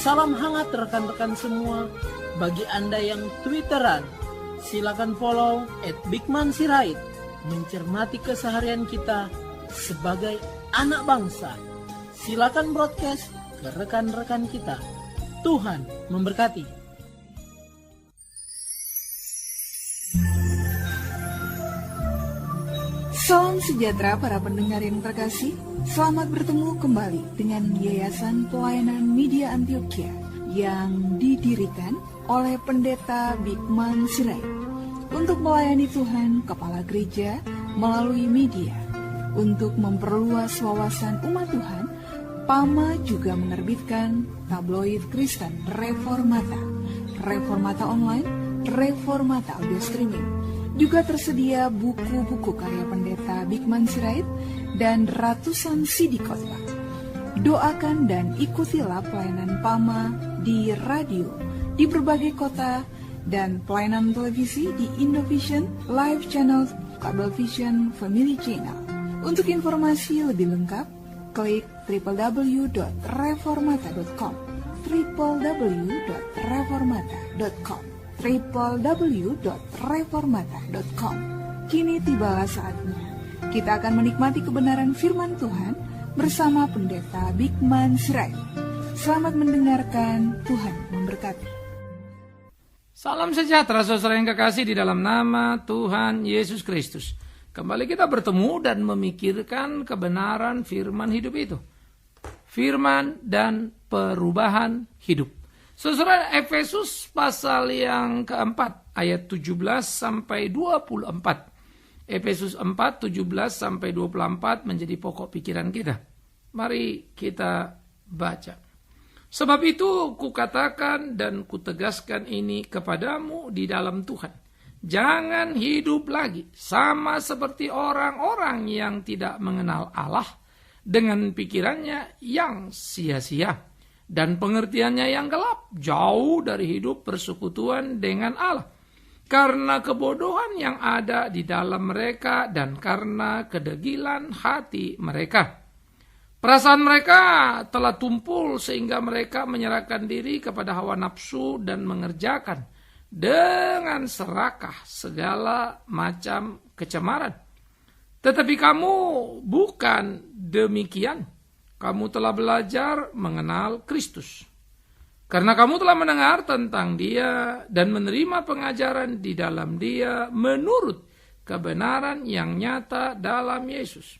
Salam hangat rekan-rekan semua. Bagi Anda yang Twitteran, silakan follow @bigmansirait. Mencermati keseharian kita sebagai anak bangsa. Silakan broadcast ke rekan-rekan kita. Tuhan memberkati. Salam sejahtera para pendengar yang terkasih. Selamat bertemu kembali dengan Yayasan Pelayanan Media Antioquia yang didirikan oleh Pendeta Bigman Sirait untuk melayani Tuhan Kepala Gereja melalui media. Untuk memperluas wawasan umat Tuhan, PAMA juga menerbitkan tabloid Kristen Reformata, Reformata Online, Reformata Audio Streaming. Juga tersedia buku-buku karya Pendeta Bigman Sirait dan ratusan CD khotbah. Doakan dan ikutilah pelayanan PAMA di radio di berbagai kota dan pelayanan televisi di Indovision, Live Channel, Cablevision, Family Channel. Untuk informasi lebih lengkap, klik www.reformata.com www.reformata.com www.reformata.com. Kini tibalah saatnya kita akan menikmati kebenaran firman Tuhan bersama Pendeta Bigman Sirait. Selamat mendengarkan, Tuhan memberkati. Salam sejahtera saudara yang kekasih di dalam nama Tuhan Yesus Kristus. Kembali kita bertemu dan memikirkan kebenaran firman hidup itu. Firman dan perubahan hidup. Saudara, Efesus pasal yang keempat ayat 17 sampai 24. Efesus 4 17 sampai 24 menjadi pokok pikiran kita. Mari kita baca. Sebab itu kukatakan dan kutegaskan ini kepadamu di dalam Tuhan. Jangan hidup lagi sama seperti orang-orang yang tidak mengenal Allah dengan pikirannya yang sia-sia dan pengertiannya yang gelap, jauh dari hidup persekutuan dengan Allah. Karena kebodohan yang ada di dalam mereka dan karena kedegilan hati mereka. Perasaan mereka telah tumpul sehingga mereka menyerahkan diri kepada hawa nafsu dan mengerjakan dengan serakah segala macam kecemaran. Tetapi kamu bukan demikian. Kamu telah belajar mengenal Kristus. Karena kamu telah mendengar tentang Dia dan menerima pengajaran di dalam Dia menurut kebenaran yang nyata dalam Yesus.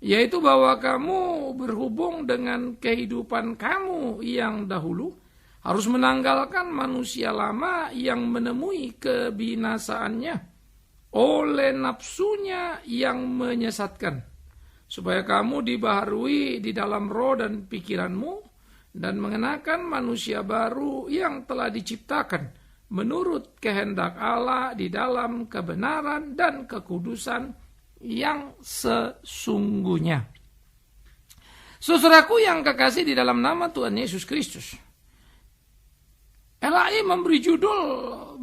Yaitu bahwa kamu berhubung dengan kehidupan kamu yang dahulu harus menanggalkan manusia lama yang menemui kebinasaannya oleh nafsunya yang menyesatkan. Supaya kamu dibaharui di dalam roh dan pikiranmu dan mengenakan manusia baru yang telah diciptakan menurut kehendak Allah di dalam kebenaran dan kekudusan yang sesungguhnya. Saudaraku yang kekasih di dalam nama Tuhan Yesus Kristus, LAI memberi judul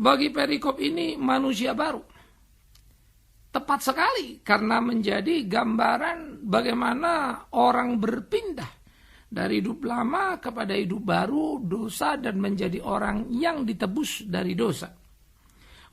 bagi perikop ini manusia baru. Tepat sekali karena menjadi gambaran bagaimana orang berpindah dari hidup lama kepada hidup baru, dosa dan menjadi orang yang ditebus dari dosa.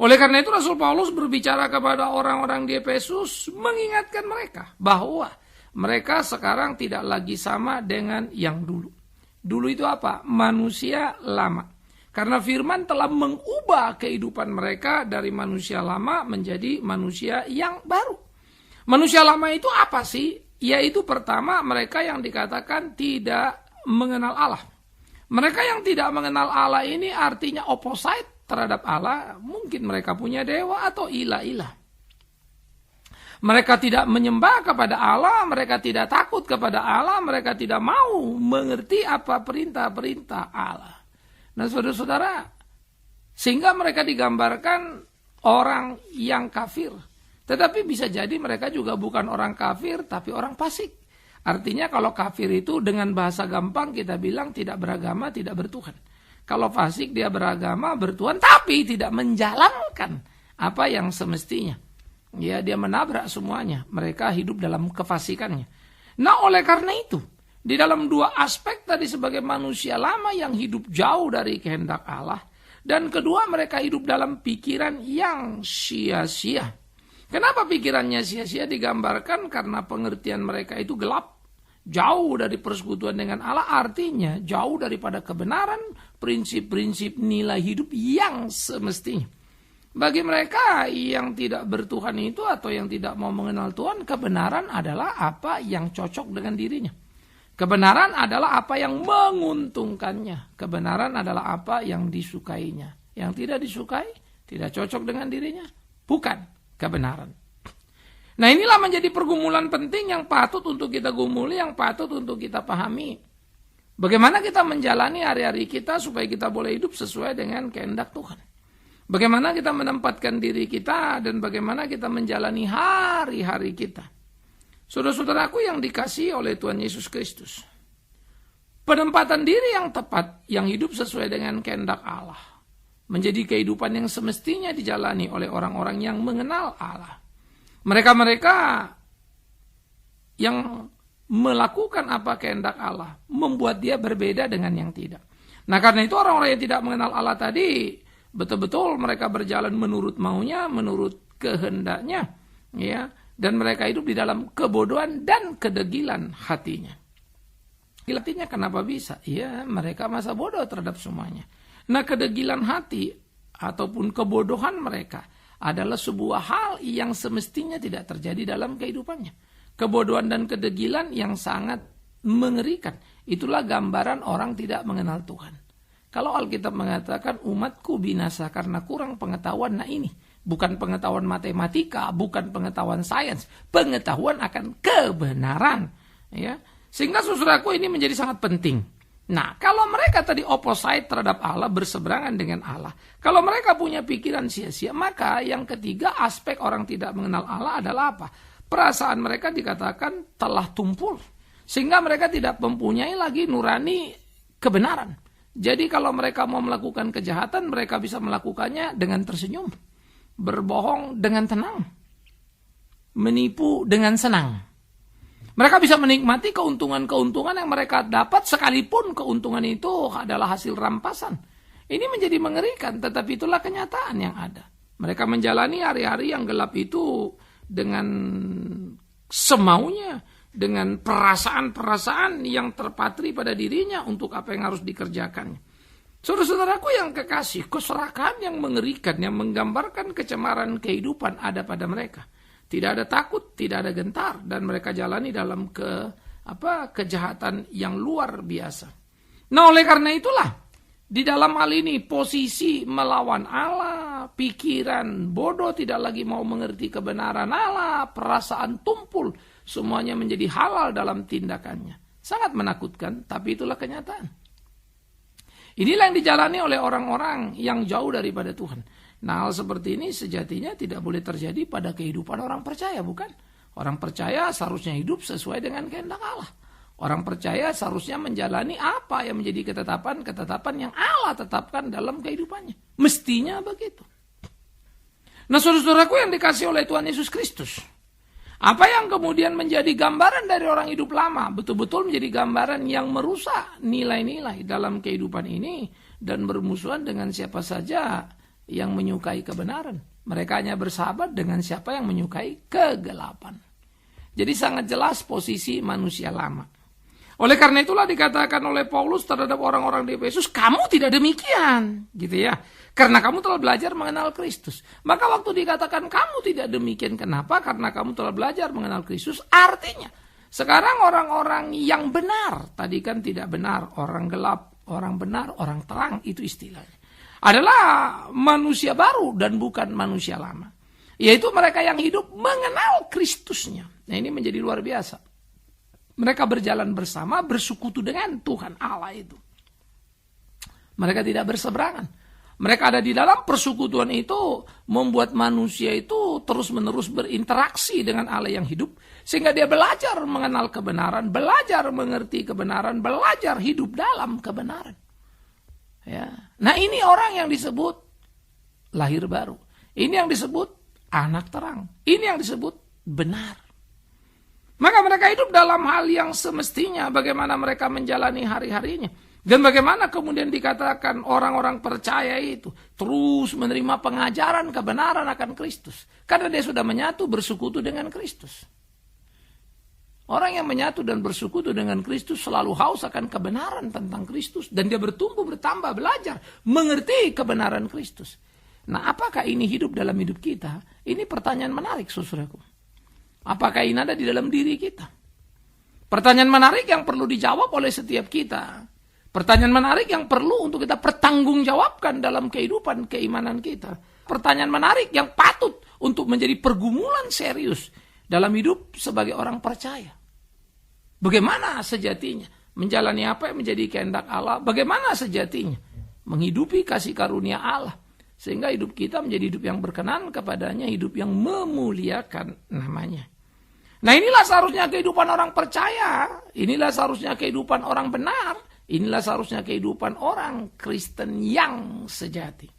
Oleh karena itu Rasul Paulus berbicara kepada orang-orang di Efesus mengingatkan mereka bahwa mereka sekarang tidak lagi sama dengan yang dulu. Dulu itu apa? Manusia lama. Karena firman telah mengubah kehidupan mereka dari manusia lama menjadi manusia yang baru. Manusia lama itu apa sih? Yaitu pertama mereka yang dikatakan tidak mengenal Allah. Mereka yang tidak mengenal Allah ini artinya opposite terhadap Allah. Mungkin mereka punya dewa atau ilah-ilah. Mereka tidak menyembah kepada Allah, mereka tidak takut kepada Allah, mereka tidak mau mengerti apa perintah-perintah Allah. Nah saudara-saudara, sehingga mereka digambarkan orang yang kafir. Tetapi bisa jadi mereka juga bukan orang kafir, tapi orang fasik. Artinya kalau kafir itu dengan bahasa gampang kita bilang tidak beragama, tidak bertuhan. Kalau fasik dia beragama, bertuhan, tapi tidak menjalankan apa yang semestinya. Ya, dia menabrak semuanya. Mereka hidup dalam kefasikannya. Nah oleh karena itu, Di dalam dua aspek tadi sebagai manusia lama yang hidup jauh dari kehendak Allah. Dan kedua mereka hidup dalam pikiran yang sia-sia. Kenapa pikirannya sia-sia digambarkan? Karena pengertian mereka itu gelap. Jauh dari persekutuan dengan Allah, artinya jauh daripada kebenaran, prinsip-prinsip nilai hidup yang semestinya. Bagi mereka yang tidak bertuhan itu atau yang tidak mau mengenal Tuhan, kebenaran adalah apa yang cocok dengan dirinya. Kebenaran adalah apa yang menguntungkannya. Kebenaran adalah apa yang disukainya. Yang tidak disukai, tidak cocok dengan dirinya, bukan kebenaran. Nah, inilah menjadi pergumulan penting yang patut untuk kita gumuli, yang patut untuk kita pahami. Bagaimana kita menjalani hari-hari kita supaya kita boleh hidup sesuai dengan kehendak Tuhan. Bagaimana kita menempatkan diri kita dan bagaimana kita menjalani hari-hari kita. Saudara-saudaraku yang dikasihi oleh Tuhan Yesus Kristus. Penempatan diri yang tepat, yang hidup sesuai dengan kehendak Allah, menjadi kehidupan yang semestinya dijalani oleh orang-orang yang mengenal Allah. Mereka-mereka yang melakukan apa kehendak Allah, membuat dia berbeda dengan yang tidak. Nah, karena itu orang-orang yang tidak mengenal Allah tadi, betul-betul mereka berjalan menurut maunya, menurut kehendaknya, ya, dan mereka hidup di dalam kebodohan dan kedegilan hatinya. Hatinya kenapa bisa? Ya, mereka masa bodoh terhadap semuanya. Nah, kedegilan hati ataupun kebodohan mereka adalah sebuah hal yang semestinya tidak terjadi dalam kehidupannya. Kebodohan dan kedegilan yang sangat mengerikan. Itulah gambaran orang tidak mengenal Tuhan. Kalau Alkitab mengatakan umatku binasa karena kurang pengetahuan, nah ini bukan pengetahuan matematika, bukan pengetahuan sains, pengetahuan akan kebenaran. Ya, sehingga saudaraku ini menjadi sangat penting. Nah, kalau mereka tadi opposite terhadap Allah, berseberangan dengan Allah. Kalau mereka punya pikiran sia-sia, maka yang ketiga aspek orang tidak mengenal Allah adalah apa? Perasaan mereka dikatakan telah tumpul. Sehingga mereka tidak mempunyai lagi nurani kebenaran. Jadi kalau mereka mau melakukan kejahatan, mereka bisa melakukannya dengan tersenyum. Berbohong dengan tenang. Menipu dengan senang. Mereka bisa menikmati keuntungan-keuntungan yang mereka dapat sekalipun keuntungan itu adalah hasil rampasan. Ini menjadi mengerikan, tetapi itulah kenyataan yang ada. Mereka menjalani hari-hari yang gelap itu dengan semaunya, dengan perasaan-perasaan yang terpatri pada dirinya untuk apa yang harus dikerjakannya. Saudara-saudaraku yang kekasih, keserakahan yang mengerikan, yang menggambarkan kecemaran kehidupan ada pada mereka. Tidak ada takut, tidak ada gentar, dan mereka jalani dalam kejahatan yang luar biasa. Nah, oleh karena itulah, di dalam hal ini posisi melawan Allah, pikiran bodoh tidak lagi mau mengerti kebenaran Allah, perasaan tumpul, semuanya menjadi halal dalam tindakannya. Sangat menakutkan, tapi itulah kenyataan. Inilah yang dijalani oleh orang-orang yang jauh daripada Tuhan. Nah, hal seperti ini sejatinya tidak boleh terjadi pada kehidupan orang percaya, bukan? Orang percaya seharusnya hidup sesuai dengan kehendak Allah. Orang percaya seharusnya menjalani apa yang menjadi ketetapan-ketetapan yang Allah tetapkan dalam kehidupannya. Mestinya begitu. Nah, saudara-saudaraku yang dikasihi oleh Tuhan Yesus Kristus, apa yang kemudian menjadi gambaran dari orang hidup lama, betul-betul menjadi gambaran yang merusak nilai-nilai dalam kehidupan ini dan bermusuhan dengan siapa saja yang menyukai kebenaran. Mereka hanya bersahabat dengan siapa yang menyukai kegelapan. Jadi sangat jelas posisi manusia lama. Oleh karena itulah dikatakan oleh Paulus terhadap orang-orang di Efesus, kamu tidak demikian, gitu ya. Karena kamu telah belajar mengenal Kristus. Maka waktu dikatakan kamu tidak demikian, kenapa? Karena kamu telah belajar mengenal Kristus. Artinya, sekarang orang-orang yang benar, tadi kan tidak benar, orang gelap, orang benar, orang terang, itu istilahnya. Adalah manusia baru dan bukan manusia lama. Yaitu mereka yang hidup mengenal Kristusnya. Nah, ini menjadi luar biasa. Mereka berjalan bersama, bersekutu dengan Tuhan Allah itu. Mereka tidak berseberangan. Mereka ada di dalam persekutuan itu, membuat manusia itu terus-menerus berinteraksi dengan Allah yang hidup. Sehingga dia belajar mengenal kebenaran, belajar mengerti kebenaran, belajar hidup dalam kebenaran. Ya. Nah, ini orang yang disebut lahir baru. Ini yang disebut anak terang. Ini yang disebut benar. Maka mereka hidup dalam hal yang semestinya, bagaimana mereka menjalani hari-harinya. Dan bagaimana kemudian dikatakan orang-orang percaya itu terus menerima pengajaran kebenaran akan Kristus. Karena dia sudah menyatu bersekutu dengan Kristus. Orang yang menyatu dan bersekutu dengan Kristus selalu haus akan kebenaran tentang Kristus. Dan dia bertumbuh, bertambah, belajar, mengerti kebenaran Kristus. Nah, apakah ini hidup dalam hidup kita? Ini pertanyaan menarik, saudaraku. Apakah ini ada di dalam diri kita? Pertanyaan menarik yang perlu dijawab oleh setiap kita. Pertanyaan menarik yang perlu untuk kita pertanggungjawabkan dalam kehidupan keimanan kita. Pertanyaan menarik yang patut untuk menjadi pergumulan serius dalam hidup sebagai orang percaya. Bagaimana sejatinya menjalani apa yang menjadi kehendak Allah? Bagaimana sejatinya menghidupi kasih karunia Allah? Sehingga hidup kita menjadi hidup yang berkenan kepadanya, hidup yang memuliakan namanya. Nah, inilah seharusnya kehidupan orang percaya. Inilah seharusnya kehidupan orang benar. Inilah seharusnya kehidupan orang Kristen yang sejati.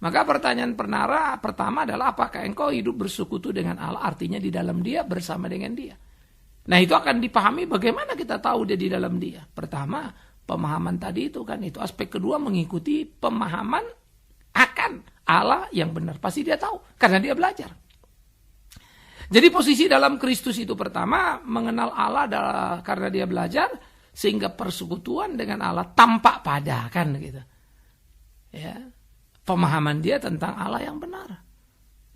Maka pertanyaan pertama adalah, apakah engkau hidup bersekutu dengan Allah? Artinya di dalam Dia, bersama dengan Dia. Nah, itu akan dipahami bagaimana kita tahu dia di dalam Dia. Pertama, pemahaman tadi itu kan. Itu aspek kedua, mengikuti pemahaman akan Allah yang benar. Pasti dia tahu, karena dia belajar. Jadi posisi dalam Kristus itu pertama, mengenal Allah karena dia belajar, sehingga persekutuan dengan Allah tampak pada, kan gitu. Ya, pemahaman dia tentang Allah yang benar.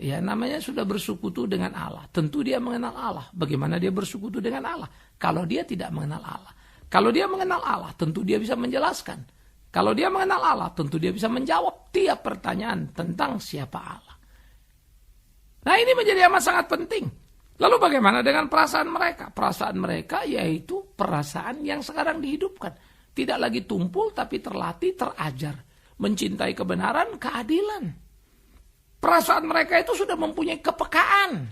Ya, namanya sudah bersekutu dengan Allah. Tentu dia mengenal Allah. Bagaimana dia bersekutu dengan Allah? Kalau dia tidak mengenal Allah. Kalau dia mengenal Allah, tentu dia bisa menjelaskan. Kalau dia mengenal Allah, tentu dia bisa menjawab tiap pertanyaan tentang siapa Allah. Nah, ini menjadi amat sangat penting. Lalu bagaimana dengan perasaan mereka? Perasaan mereka yaitu perasaan yang sekarang dihidupkan. Tidak lagi tumpul, tapi terlatih, terajar. Mencintai kebenaran, keadilan. Perasaan mereka itu sudah mempunyai kepekaan.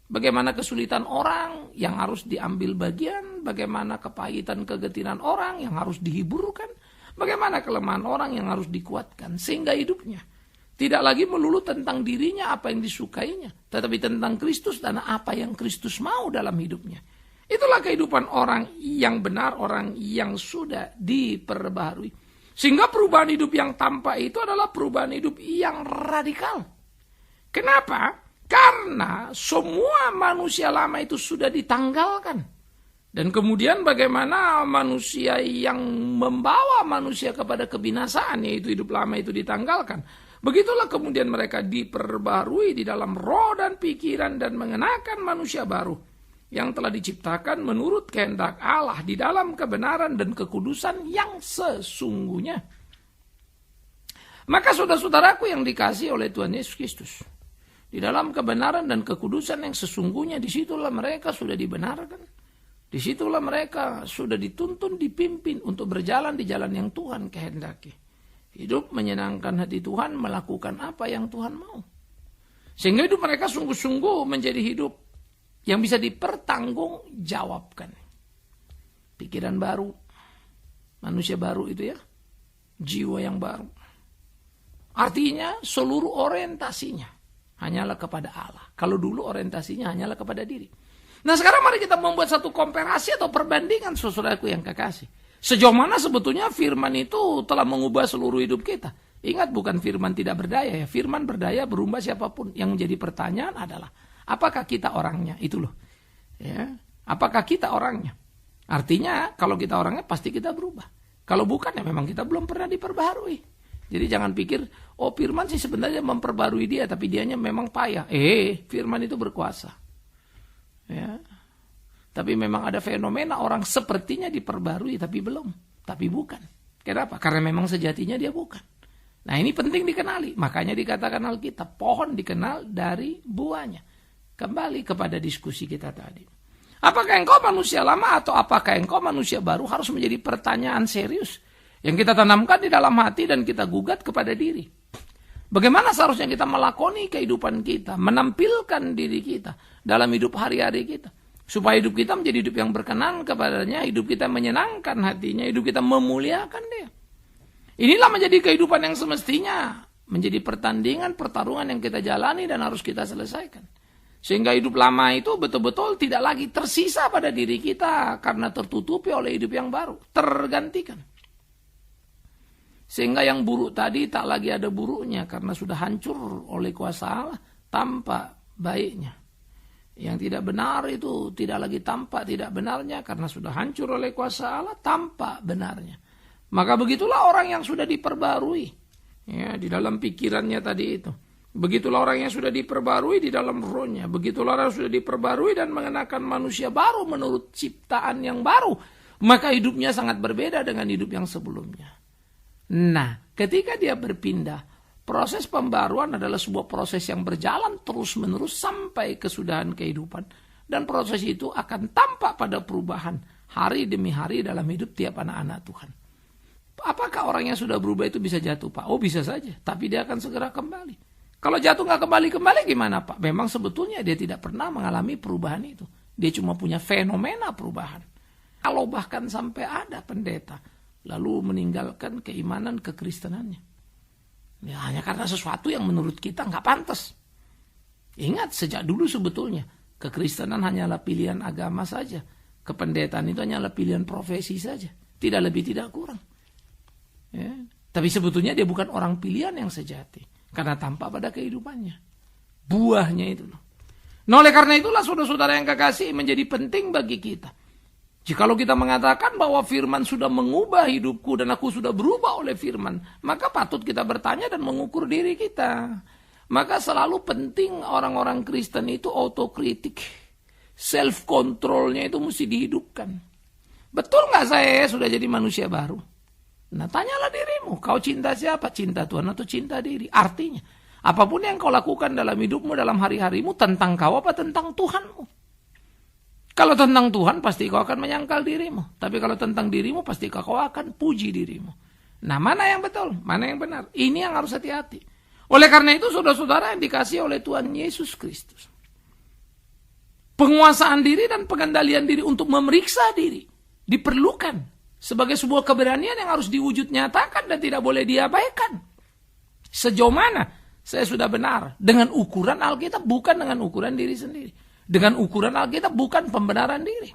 Bagaimana kesulitan orang yang harus diambil bagian. Bagaimana kepahitan, kegetiran orang yang harus dihiburkan. Bagaimana kelemahan orang yang harus dikuatkan. Sehingga hidupnya tidak lagi melulu tentang dirinya, apa yang disukainya. Tetapi tentang Kristus dan apa yang Kristus mau dalam hidupnya. Itulah kehidupan orang yang benar, orang yang sudah diperbaharui. Sehingga perubahan hidup yang tampak itu adalah perubahan hidup yang radikal. Kenapa? Karena semua manusia lama itu sudah ditanggalkan. Dan kemudian bagaimana manusia yang membawa manusia kepada kebinasaan, yaitu hidup lama itu ditanggalkan. Begitulah kemudian mereka diperbarui di dalam roh dan pikiran dan mengenakan manusia baru yang telah diciptakan menurut kehendak Allah di dalam kebenaran dan kekudusan yang sesungguhnya. Maka saudara-saudaraku yang dikasihi oleh Tuhan Yesus Kristus, di dalam kebenaran dan kekudusan yang sesungguhnya, disitulah mereka sudah dibenarkan. Disitulah mereka sudah dituntun, dipimpin untuk berjalan di jalan yang Tuhan kehendaki. Hidup menyenangkan hati Tuhan, melakukan apa yang Tuhan mau. Sehingga hidup mereka sungguh-sungguh menjadi hidup yang bisa dipertanggungjawabkan. Pikiran baru, manusia baru itu ya, jiwa yang baru. Artinya seluruh orientasinya hanyalah kepada Allah. Kalau dulu orientasinya hanyalah kepada diri. Nah, sekarang mari kita membuat satu komparasi atau perbandingan, saudaraku yang kekasih. Sejauh mana sebetulnya firman itu telah mengubah seluruh hidup kita. Ingat, bukan firman tidak berdaya ya. Firman berdaya berubah siapapun. Yang menjadi pertanyaan adalah, apakah kita orangnya? Itu loh. Ya. Apakah kita orangnya? Artinya, kalau kita orangnya pasti kita berubah. Kalau bukan, ya memang kita belum pernah diperbaharui. Jadi jangan pikir, oh firman sih sebenarnya memperbarui dia, tapi dianya memang payah. Firman itu berkuasa. Ya. Tapi memang ada fenomena orang sepertinya diperbarui tapi belum. Tapi bukan. Kenapa? Karena memang sejatinya dia bukan. Nah, ini penting dikenali. Makanya dikatakan Alkitab, pohon dikenal dari buahnya. Kembali kepada diskusi kita tadi. Apakah engkau manusia lama atau apakah engkau manusia baru harus menjadi pertanyaan serius. Yang kita tanamkan di dalam hati dan kita gugat kepada diri. Bagaimana seharusnya kita melakoni kehidupan kita. Menampilkan diri kita dalam hidup hari-hari kita. Supaya hidup kita menjadi hidup yang berkenan kepadanya, hidup kita menyenangkan hatinya, hidup kita memuliakan dia. Inilah menjadi kehidupan yang semestinya, menjadi pertandingan, pertarungan yang kita jalani dan harus kita selesaikan. Sehingga hidup lama itu betul-betul tidak lagi tersisa pada diri kita karena tertutupi oleh hidup yang baru, tergantikan. Sehingga yang buruk tadi tak lagi ada buruknya karena sudah hancur oleh kuasa Allah, tampak baiknya. Yang tidak benar itu tidak lagi tampak tidak benarnya karena sudah hancur oleh kuasa Allah, tampak benarnya. Maka begitulah orang yang sudah diperbarui, ya, di dalam pikirannya tadi itu. Begitulah orang yang sudah diperbarui di dalam rohnya. Begitulah orang yang sudah diperbarui dan mengenakan manusia baru menurut ciptaan yang baru. Maka hidupnya sangat berbeda dengan hidup yang sebelumnya. Nah, ketika dia berpindah, proses pembaruan adalah sebuah proses yang berjalan terus-menerus sampai kesudahan kehidupan. Dan proses itu akan tampak pada perubahan hari demi hari dalam hidup tiap anak-anak Tuhan. Apakah orang yang sudah berubah itu bisa jatuh, Pak? Oh, bisa saja. Tapi dia akan segera kembali. Kalau jatuh nggak kembali-kembali gimana, Pak? Memang sebetulnya dia tidak pernah mengalami perubahan itu. Dia cuma punya fenomena perubahan. Kalau bahkan sampai ada pendeta lalu meninggalkan keimanan kekristenannya, ya hanya karena sesuatu yang menurut kita nggak pantas. Ingat, sejak dulu sebetulnya kekristenan hanyalah pilihan agama saja. Kependetaan itu hanyalah pilihan profesi saja. Tidak lebih, tidak kurang. Ya. Tapi sebetulnya dia bukan orang pilihan yang sejati. Karena tampak pada kehidupannya. Buahnya itu loh. Nah, oleh karena itulah saudara-saudara yang kekasih menjadi penting bagi kita. Jikalau kita mengatakan bahwa firman sudah mengubah hidupku dan aku sudah berubah oleh firman, maka patut kita bertanya dan mengukur diri kita. Maka selalu penting orang-orang Kristen itu autokritik. Self-controlnya itu mesti dihidupkan. Betul nggak saya sudah jadi manusia baru? Nah, tanyalah dirimu, kau cinta siapa? Cinta Tuhan atau cinta diri? Artinya, apapun yang kau lakukan dalam hidupmu, dalam hari-harimu, tentang kau apa tentang Tuhanmu? Kalau tentang Tuhan, pasti kau akan menyangkal dirimu. Tapi kalau tentang dirimu, pasti kau akan puji dirimu. Nah, mana yang betul? Mana yang benar? Ini yang harus hati-hati. Oleh karena itu, saudara-saudara yang dikasihi oleh Tuhan Yesus Kristus, penguasaan diri dan pengendalian diri untuk memeriksa diri diperlukan sebagai sebuah keberanian yang harus diwujud nyatakan dan tidak boleh diabaikan. Sejauh mana saya sudah benar dengan ukuran Alkitab, bukan dengan ukuran diri sendiri. Dengan ukuran Alkitab, bukan pembenaran diri.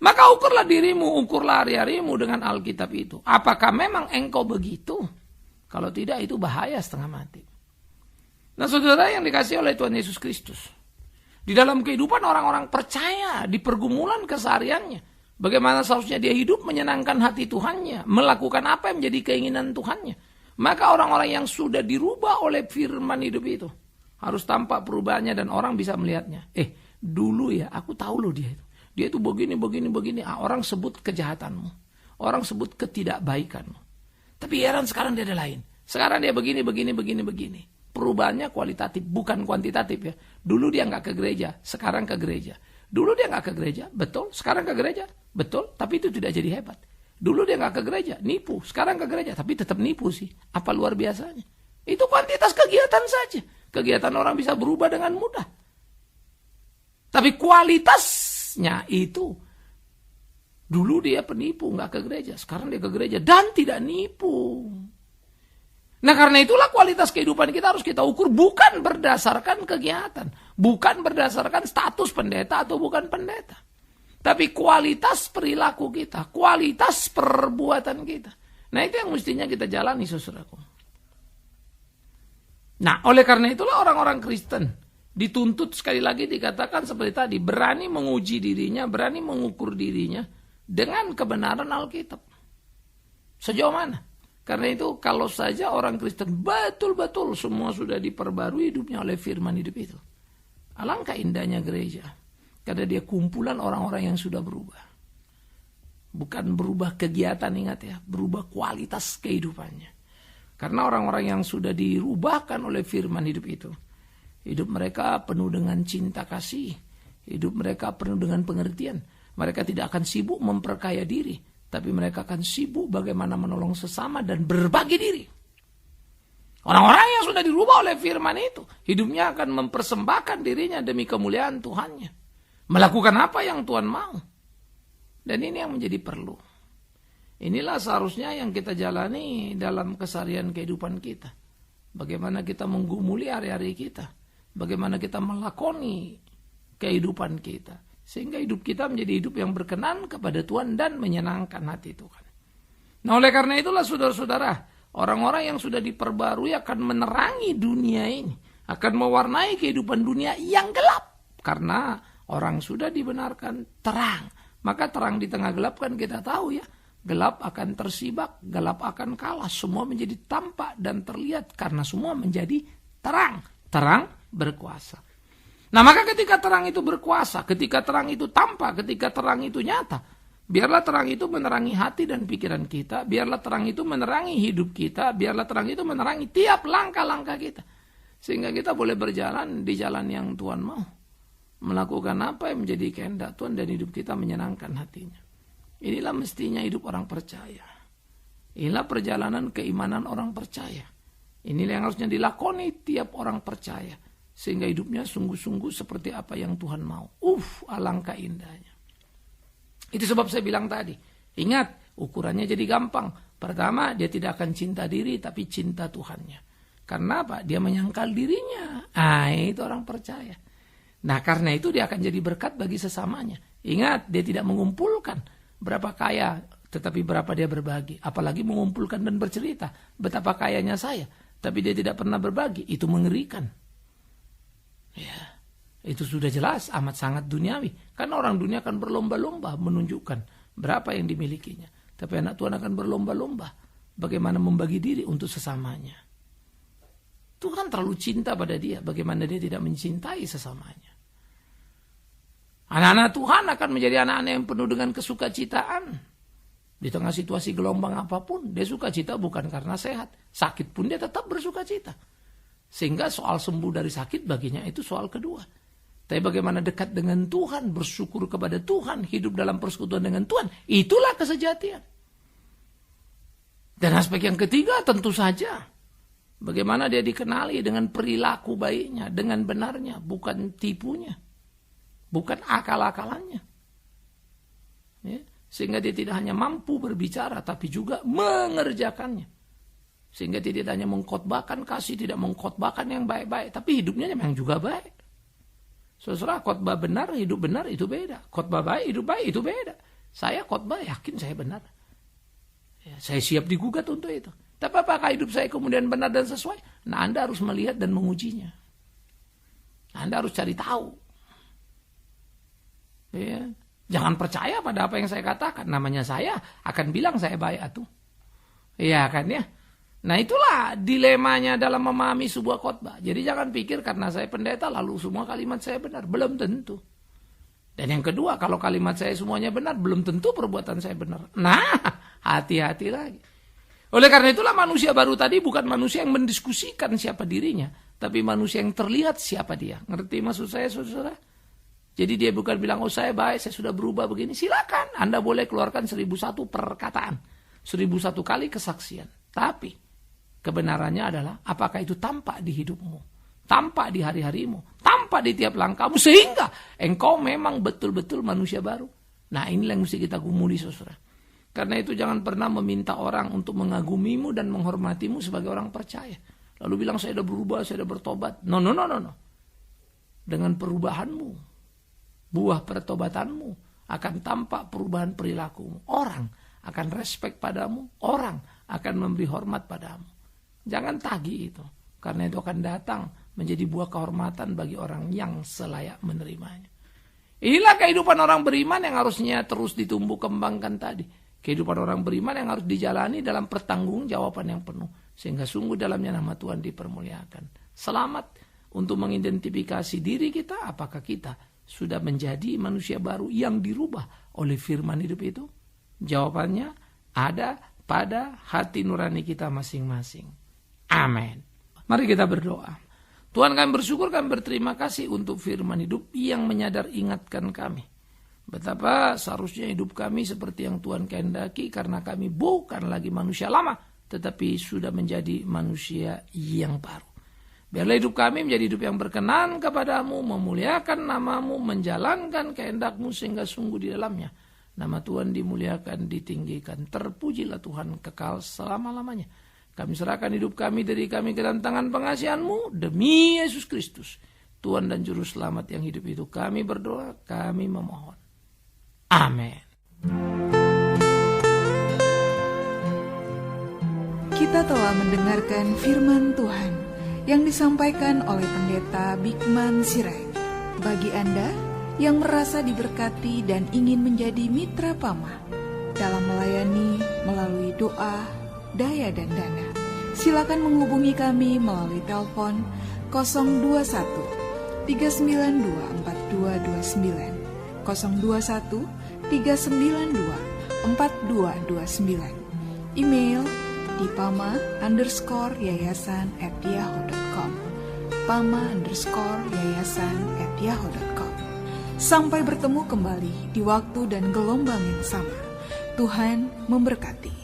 Maka ukurlah dirimu, ukurlah hari-harimu dengan Alkitab itu. Apakah memang engkau begitu? Kalau tidak, itu bahaya setengah mati. Nah, saudara yang dikasihi oleh Tuhan Yesus Kristus, di dalam kehidupan orang-orang percaya, di pergumulan kesehariannya, bagaimana seharusnya dia hidup menyenangkan hati Tuhannya, melakukan apa yang menjadi keinginan Tuhannya. Maka orang-orang yang sudah dirubah oleh firman hidup itu harus tampak perubahannya dan orang bisa melihatnya. Dulu ya aku tahu loh dia itu. Dia itu begini. Orang sebut kejahatanmu. Orang sebut ketidakbaikanmu. Tapi heran sekarang dia ada lain. Sekarang dia begini. Perubahannya kualitatif, bukan kuantitatif ya. Dulu dia nggak ke gereja, sekarang ke gereja. Dulu dia nggak ke gereja, betul. Sekarang ke gereja, betul. Tapi itu tidak jadi hebat. Dulu dia nggak ke gereja, nipu. Sekarang ke gereja, tapi tetap nipu sih. Apa luar biasanya? Itu kuantitas kegiatan saja. Kegiatan orang bisa berubah dengan mudah. Tapi kualitasnya itu, dulu dia penipu, nggak ke gereja. Sekarang dia ke gereja dan tidak nipu. Nah, karena itulah kualitas kehidupan kita harus kita ukur bukan berdasarkan kegiatan, bukan berdasarkan status pendeta atau bukan pendeta, tapi kualitas perilaku kita, kualitas perbuatan kita. Nah, itu yang mestinya kita jalani, saudaraku. Nah, oleh karena itulah orang-orang Kristen dituntut, sekali lagi dikatakan seperti tadi, berani menguji dirinya, berani mengukur dirinya dengan kebenaran Alkitab. Sejauh mana? Karena itu kalau saja orang Kristen betul-betul semua sudah diperbarui hidupnya oleh firman hidup itu, alangkah indahnya gereja. Karena dia kumpulan orang-orang yang sudah berubah. Bukan berubah kegiatan, ingat ya, berubah kualitas kehidupannya. Karena orang-orang yang sudah dirubahkan oleh firman hidup itu, hidup mereka penuh dengan cinta kasih, hidup mereka penuh dengan pengertian. Mereka tidak akan sibuk memperkaya diri, tapi mereka akan sibuk bagaimana menolong sesama dan berbagi diri. Orang-orang yang sudah dirubah oleh firman itu, hidupnya akan mempersembahkan dirinya demi kemuliaan Tuhannya. Melakukan apa yang Tuhan mau. Dan ini yang menjadi perlu. Inilah seharusnya yang kita jalani dalam keseharian kehidupan kita. Bagaimana kita menggumuli hari-hari kita. bagaimana kita melakoni kehidupan kita. Sehingga hidup kita menjadi hidup yang berkenan kepada Tuhan dan menyenangkan hati Tuhan. Nah, oleh karena itulah saudara-saudara, orang-orang yang sudah diperbarui akan menerangi dunia ini, akan mewarnai kehidupan dunia yang gelap. Karena orang sudah dibenarkan terang. Maka terang di tengah gelap kan kita tahu ya, gelap akan tersibak, gelap akan kalah. Semua menjadi tampak dan terlihat karena semua menjadi terang. Terang berkuasa. Nah, maka ketika terang itu berkuasa, ketika terang itu tampak, ketika terang itu nyata, biarlah terang itu menerangi hati dan pikiran kita, biarlah terang itu menerangi hidup kita, biarlah terang itu menerangi tiap langkah-langkah kita. Sehingga kita boleh berjalan di jalan yang Tuhan mau. Melakukan apa yang menjadi kehendak Tuhan dan hidup kita menyenangkan hatinya. Inilah mestinya hidup orang percaya. Inilah perjalanan keimanan orang percaya. Inilah yang harusnya dilakoni tiap orang percaya. Sehingga hidupnya sungguh-sungguh seperti apa yang Tuhan mau. Alangkah indahnya. Itu sebab saya bilang tadi. Ingat, ukurannya jadi gampang. Pertama, dia tidak akan cinta diri, tapi cinta Tuhannya. Karena apa? Dia menyangkal dirinya. Itu orang percaya. Nah, karena itu dia akan jadi berkat bagi sesamanya. Ingat, dia tidak mengumpulkan berapa kaya, tetapi berapa dia berbagi. Apalagi mengumpulkan dan bercerita. Betapa kayanya saya. Tapi dia tidak pernah berbagi. Itu mengerikan. Ya, itu sudah jelas amat sangat duniawi. Karena orang dunia akan berlomba-lomba menunjukkan berapa yang dimilikinya. Tapi anak Tuhan akan berlomba-lomba bagaimana membagi diri untuk sesamanya. Tuhan terlalu cinta pada dia, bagaimana dia tidak mencintai sesamanya. Anak-anak Tuhan akan menjadi anak-anak yang penuh dengan kesukacitaan. Di tengah situasi gelombang apapun, dia sukacita bukan karena sehat. Sakit pun dia tetap bersukacita. Sehingga soal sembuh dari sakit baginya itu soal kedua. Tapi bagaimana dekat dengan Tuhan, bersyukur kepada Tuhan, hidup dalam persekutuan dengan Tuhan, itulah kesejatian. Dan aspek yang ketiga tentu saja, bagaimana dia dikenali dengan perilaku baiknya, dengan benarnya, bukan tipunya, bukan akal-akalannya. Ya, sehingga dia tidak hanya mampu berbicara, tapi juga mengerjakannya. Sehingga dia tidak hanya mengkhotbahkan kasih, tidak mengkhotbahkan yang baik-baik, tapi hidupnya memang juga baik. Saudara, khotbah benar, hidup benar itu beda. Khotbah baik, hidup baik itu beda. Saya khotbah yakin saya benar. Ya, saya siap digugat untuk itu. Tapi apakah hidup saya kemudian benar dan sesuai? Nah, Anda harus melihat dan mengujinya. Anda harus cari tahu. Ya. Jangan percaya pada apa yang saya katakan. Namanya saya akan bilang saya baik atuh. Iya kan ya? Nah, itulah dilemanya dalam memahami sebuah khotbah. Jadi jangan pikir karena saya pendeta lalu semua kalimat saya benar. Belum tentu. Dan yang kedua, kalau kalimat saya semuanya benar, belum tentu perbuatan saya benar. Nah, hati-hati lagi. Oleh karena itulah manusia baru tadi bukan manusia yang mendiskusikan siapa dirinya, tapi manusia yang terlihat siapa dia. Ngerti maksud saya, saudara? Jadi dia bukan bilang, saya baik, saya sudah berubah begini. Silakan, Anda boleh keluarkan 1001 perkataan. 1001 kali kesaksian. Tapi kebenarannya adalah apakah itu tampak di hidupmu, tampak di hari-harimu, tampak di tiap langkahmu, sehingga engkau memang betul-betul manusia baru. Nah, inilah yang mesti kita gumuli, saudara. Karena itu jangan pernah meminta orang untuk mengagumimu dan menghormatimu sebagai orang percaya. Lalu bilang saya sudah berubah, saya sudah bertobat. No. Dengan perubahanmu, buah pertobatanmu akan tampak perubahan perilakumu. Orang akan respect padamu, orang akan memberi hormat padamu. Jangan tagih itu, karena itu akan datang menjadi buah kehormatan bagi orang yang selayak menerimanya. Inilah kehidupan orang beriman yang harusnya terus ditumbuh kembangkan tadi. Kehidupan orang beriman yang harus dijalani dalam pertanggungjawaban yang penuh. Sehingga sungguh dalamnya nama Tuhan dipermuliakan. Selamat untuk mengidentifikasi diri kita, apakah kita sudah menjadi manusia baru yang dirubah oleh firman hidup itu? Jawabannya ada pada hati nurani kita masing-masing. Amin. Mari kita berdoa. Tuhan, kami bersyukur, kami berterima kasih untuk firman hidup yang menyadar ingatkan kami. Betapa seharusnya hidup kami seperti yang Tuhan kehendaki, karena kami bukan lagi manusia lama, tetapi sudah menjadi manusia yang baru. Biarlah hidup kami menjadi hidup yang berkenan kepadamu, memuliakan namamu, menjalankan kehendak-Mu sehingga sungguh di dalamnya nama Tuhan dimuliakan, ditinggikan. Terpujilah Tuhan kekal selama-lamanya. Kami serahkan hidup kami dari kami ke dalam tangan pengasihan-Mu demi Yesus Kristus. Tuhan dan Juru Selamat yang hidup itu. Kami berdoa, kami memohon. Amin. Kita telah mendengarkan firman Tuhan yang disampaikan oleh Pendeta Bigman Sirait. Bagi Anda yang merasa diberkati dan ingin menjadi mitra Pama dalam melayani melalui doa, daya dan dana, silakan menghubungi kami melalui telepon 021 392 4229, 021 392 4229. Email di pama_yayasan@yahoo.com, pama_yayasan@yahoo.com. Sampai bertemu kembali di waktu dan gelombang yang sama. Tuhan memberkati.